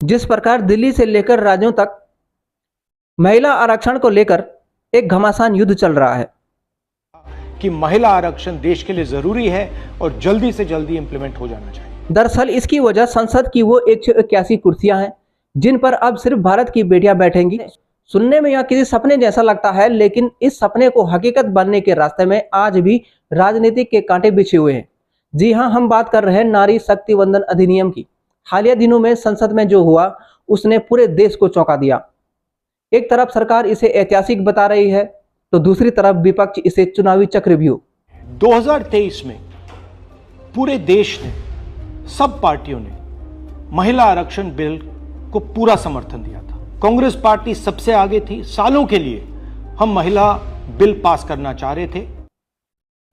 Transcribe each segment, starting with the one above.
जिस प्रकार दिल्ली से लेकर राज्यों तक महिला आरक्षण को लेकर एक घमासान युद्ध चल रहा है कि महिला आरक्षण देश के लिए जरूरी है और जल्दी से जल्दी इंप्लीमेंट हो जाना चाहिए। दरअसल इसकी वजह संसद की वो 181 कुर्सियां हैं जिन पर अब सिर्फ भारत की बेटियां बैठेंगी। सुनने में यह किसी सपने जैसा लगता है, लेकिन इस सपने को हकीकत बनने के रास्ते में आज भी राजनीतिक के कांटे बिछे हुए हैं। जी हाँ, हम बात कर रहे हैं नारी शक्ति वंदन अधिनियम की। हालिया दिनों में संसद में जो हुआ उसने पूरे देश को चौंका दिया। एक तरफ सरकार इसे ऐतिहासिक बता रही है तो दूसरी तरफ विपक्ष इसे चुनावी चक्रव्यूह। 2023 में पूरे देश ने, सब पार्टियों ने महिला आरक्षण बिल को पूरा समर्थन दिया था। कांग्रेस पार्टी सबसे आगे थी। सालों के लिए हम महिला बिल पास करना चाह रहे थे।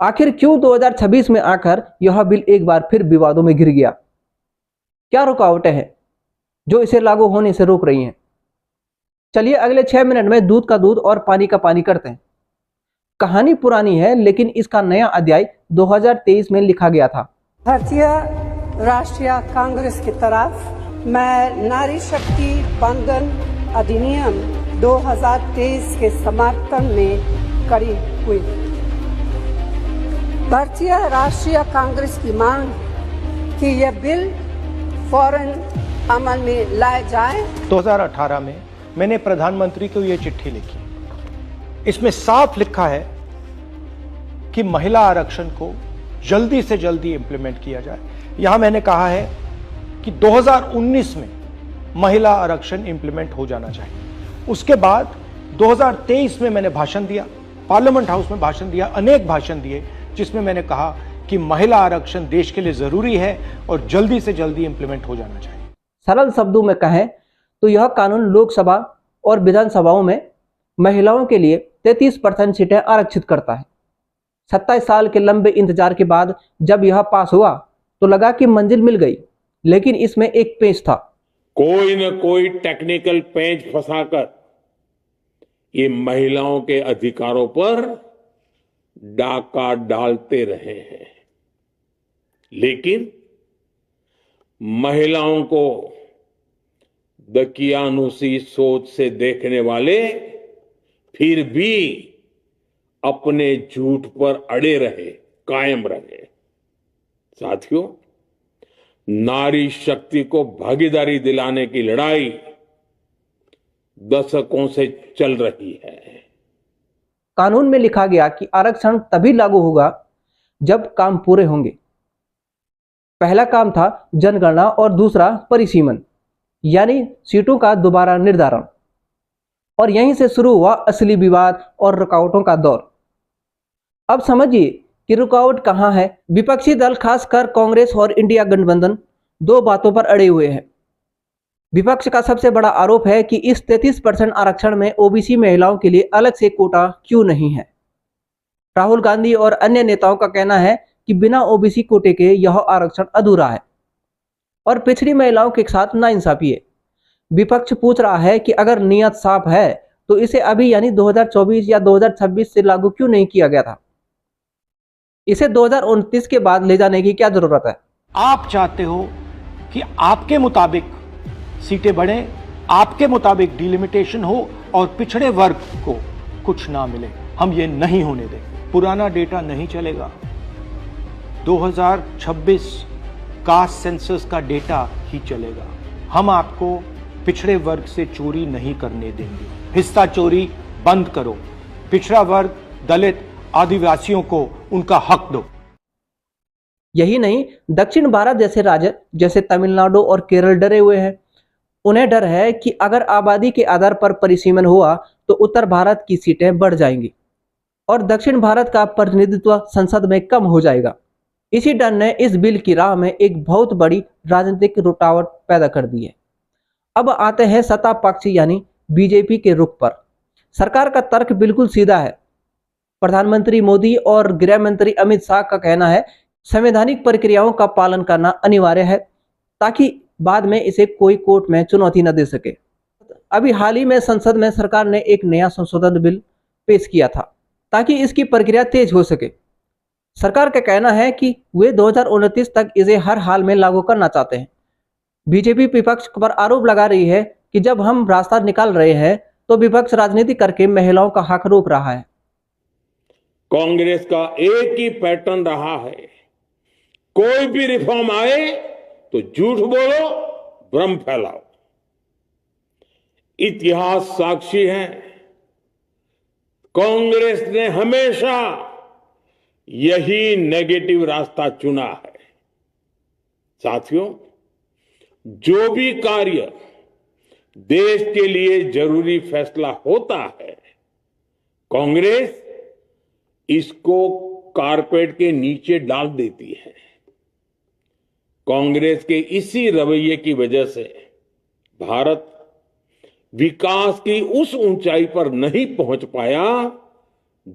आखिर क्यों 2026 में आकर यह बिल एक बार फिर विवादों में घिर गया? क्या रुकावटें हैं जो इसे लागू होने से रोक रही हैं? चलिए अगले 6 मिनट में दूध का दूध और पानी का पानी करते हैं। कहानी पुरानी है, लेकिन इसका नया अध्याय 2023 में लिखा गया था। भारतीय राष्ट्रीय कांग्रेस की तरफ मैं नारी शक्ति वंदन अधिनियम 2023 के समर्थन में खड़ी हुई। भारतीय राष्ट्रीय कांग्रेस की मांग कि यह बिल फौरन अमल में लाया जाए। 2018 में मैंने प्रधानमंत्री को यह चिट्ठी लिखी। इसमें साफ लिखा है कि महिला आरक्षण को जल्दी से जल्दी इंप्लीमेंट किया जाए। यहां मैंने कहा है कि 2019 में महिला आरक्षण इंप्लीमेंट हो जाना चाहिए। उसके बाद 2023 में मैंने भाषण दिया, पार्लियामेंट हाउस में भाषण दिया, अनेक भाषण दिए, जिसमें मैंने कहा कि महिला आरक्षण देश के लिए जरूरी है और जल्दी से जल्दी इंप्लीमेंट हो जाना चाहिए। सरल शब्दों में कहें तो यह कानून लोकसभा और विधानसभाओं में महिलाओं के लिए 33% सीटें आरक्षित करता है। 27 साल के लंबे इंतजार के बाद जब यह पास हुआ तो लगा कि मंजिल मिल गई, लेकिन इसमें एक पेच था। कोई न कोई टेक्निकल पेंच फंसाकर ये महिलाओं के अधिकारों पर डाका डालते रहे हैं, लेकिन महिलाओं को दकियानुसी सोच से देखने वाले फिर भी अपने झूठ पर अड़े रहे, कायम रहे। साथियों, नारी शक्ति को भागीदारी दिलाने की लड़ाई दशकों से चल रही है। कानून में लिखा गया कि आरक्षण तभी लागू होगा जब काम पूरे होंगे। पहला काम था जनगणना और दूसरा परिसीमन, यानी सीटों का दोबारा निर्धारण। और यहीं से शुरू हुआ असली विवाद और रुकावटों का दौर। अब समझिए कि रुकावट कहां है। विपक्षी दल खासकर कांग्रेस और इंडिया गठबंधन दो बातों पर अड़े हुए हैं। विपक्ष का सबसे बड़ा आरोप है कि इस 33% आरक्षण में ओबीसी महिलाओं के लिए अलग से कोटा क्यों नहीं है। राहुल गांधी और अन्य नेताओं का कहना है कि बिना ओबीसी कोटे के यह आरक्षण अधूरा है और पिछड़ी महिलाओं के साथ नाइंसाफी है। विपक्ष पूछ रहा है कि अगर नियत साफ है तो इसे अभी यानी 2024 या 2026 से लागू क्यों नहीं किया गया था? इसे 2029 के बाद ले जाने की क्या जरूरत है? आप चाहते हो कि आपके मुताबिक सीटें बढ़े, आपके मुताबिक डिलिमिटेशन हो और पिछड़े वर्ग को कुछ ना मिले। हम ये नहीं होने देंगे। पुराना डेटा नहीं चलेगा। 2026 कास्ट सेंसस का डेटा ही चलेगा। हम आपको पिछड़े वर्ग से चोरी नहीं करने देंगे। हिस्सा चोरी बंद करो। पिछड़ा वर्ग, दलित, आदिवासियों को उनका हक दो। यही नहीं, दक्षिण भारत जैसे राज्य जैसे तमिलनाडु और केरल डरे हुए हैं। उन्हें डर है कि अगर आबादी के आधार पर परिसीमन हुआ तो उत्तर भारत की सीटें बढ़ जाएंगी और दक्षिण भारत का प्रतिनिधित्व संसद में कम हो जाएगा। इसी डर ने इस बिल की राह में एक बहुत बड़ी राजनीतिक रुकावट पैदा कर दी है। अब आते हैं सत्ता पक्ष यानी बीजेपी के रुख पर। सरकार का तर्क बिल्कुल सीधा है। प्रधानमंत्री मोदी और गृह मंत्री अमित शाह का कहना है संवैधानिक प्रक्रियाओं का पालन करना अनिवार्य है ताकि बाद में इसे कोई कोर्ट में चुनौती न दे सके। अभी हाल ही में संसद में सरकार ने एक नया संशोधन बिल पेश किया था ताकि इसकी प्रक्रिया तेज हो सके। सरकार का कहना है कि वे 2029 तक इसे हर हाल में लागू करना चाहते हैं। बीजेपी विपक्ष पर आरोप लगा रही है कि जब हम रास्ता निकाल रहे हैं तो विपक्ष राजनीति करके महिलाओं का हक रोक रहा है। कांग्रेस का एक ही पैटर्न रहा है, कोई भी रिफॉर्म आए तो झूठ बोलो, भ्रम फैलाओ। इतिहास साक्षी है, कांग्रेस ने हमेशा यही नेगेटिव रास्ता चुना है। साथियों, जो भी कार्य देश के लिए जरूरी फैसला होता है, कांग्रेस इसको कारपेट के नीचे डाल देती है। कांग्रेस के इसी रवैये की वजह से भारत विकास की उस ऊंचाई पर नहीं पहुंच पाया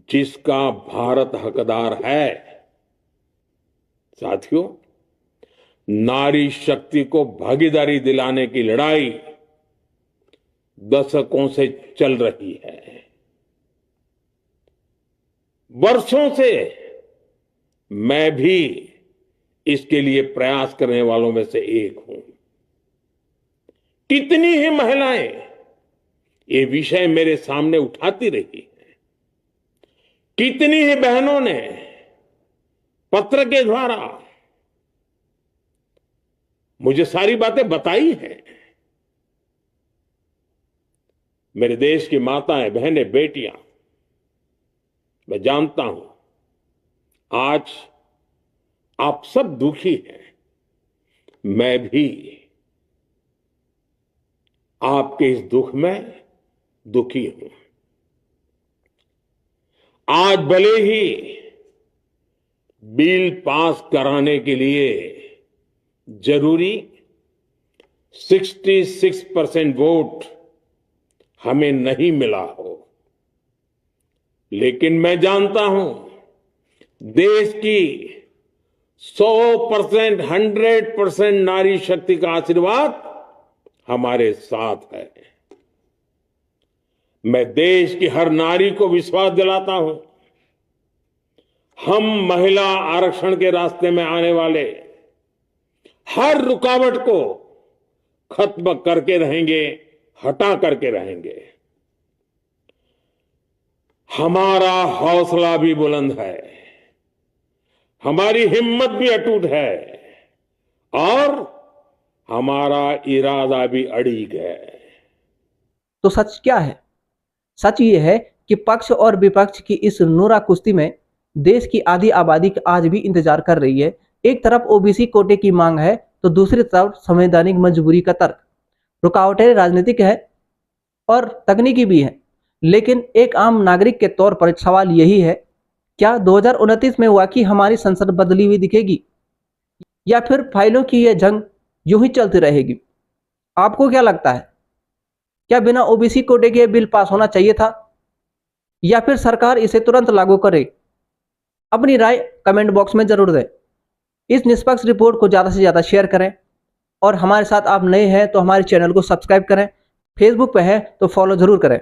जिसका भारत हकदार है। साथियों, नारी शक्ति को भागीदारी दिलाने की लड़ाई दशकों से चल रही है। वर्षों से मैं भी इसके लिए प्रयास करने वालों में से एक हूं। कितनी ही महिलाएं ये विषय मेरे सामने उठाती रही हैं, कितनी ही बहनों ने पत्र के द्वारा मुझे सारी बातें बताई हैं। मेरे देश की माताएं, बहनें, बेटियां, मैं जानता हूं आज आप सब दुखी हैं, मैं भी आपके इस दुख में दुखी हूं। आज भले ही बिल पास कराने के लिए जरूरी 66% वोट हमें नहीं मिला हो, लेकिन मैं जानता हूं देश की 100%, 100% नारी शक्ति का आशीर्वाद हमारे साथ है। मैं देश की हर नारी को विश्वास दिलाता हूं, हम महिला आरक्षण के रास्ते में आने वाले हर रुकावट को खत्म करके रहेंगे, हटा करके रहेंगे। हमारा हौसला भी बुलंद है, हमारी हिम्मत भी अटूट है और हमारा इरादा भी अड़िग है। तो सच क्या है? सच ये है कि पक्ष और विपक्ष की इस नूरा कुश्ती में देश की आधी आबादी आज भी इंतजार कर रही है। एक तरफ ओबीसी कोटे की मांग है तो दूसरी तरफ संवैधानिक मजबूरी का तर्क। रुकावटें राजनीतिक है और तकनीकी भी है, लेकिन एक आम नागरिक के तौर पर सवाल यही है, क्या 2029 में वाकई हमारी संसद बदली हुई दिखेगी या फिर फाइलों की यह जंग यूं ही चलती रहेगी? आपको क्या लगता है? क्या बिना ओबीसी कोटे के बिल पास होना चाहिए था या फिर सरकार इसे तुरंत लागू करे? अपनी राय कमेंट बॉक्स में जरूर दें। इस निष्पक्ष रिपोर्ट को ज़्यादा से ज़्यादा शेयर करें और हमारे साथ आप नए हैं तो हमारे चैनल को सब्सक्राइब करें। फेसबुक पे है तो फॉलो जरूर करें।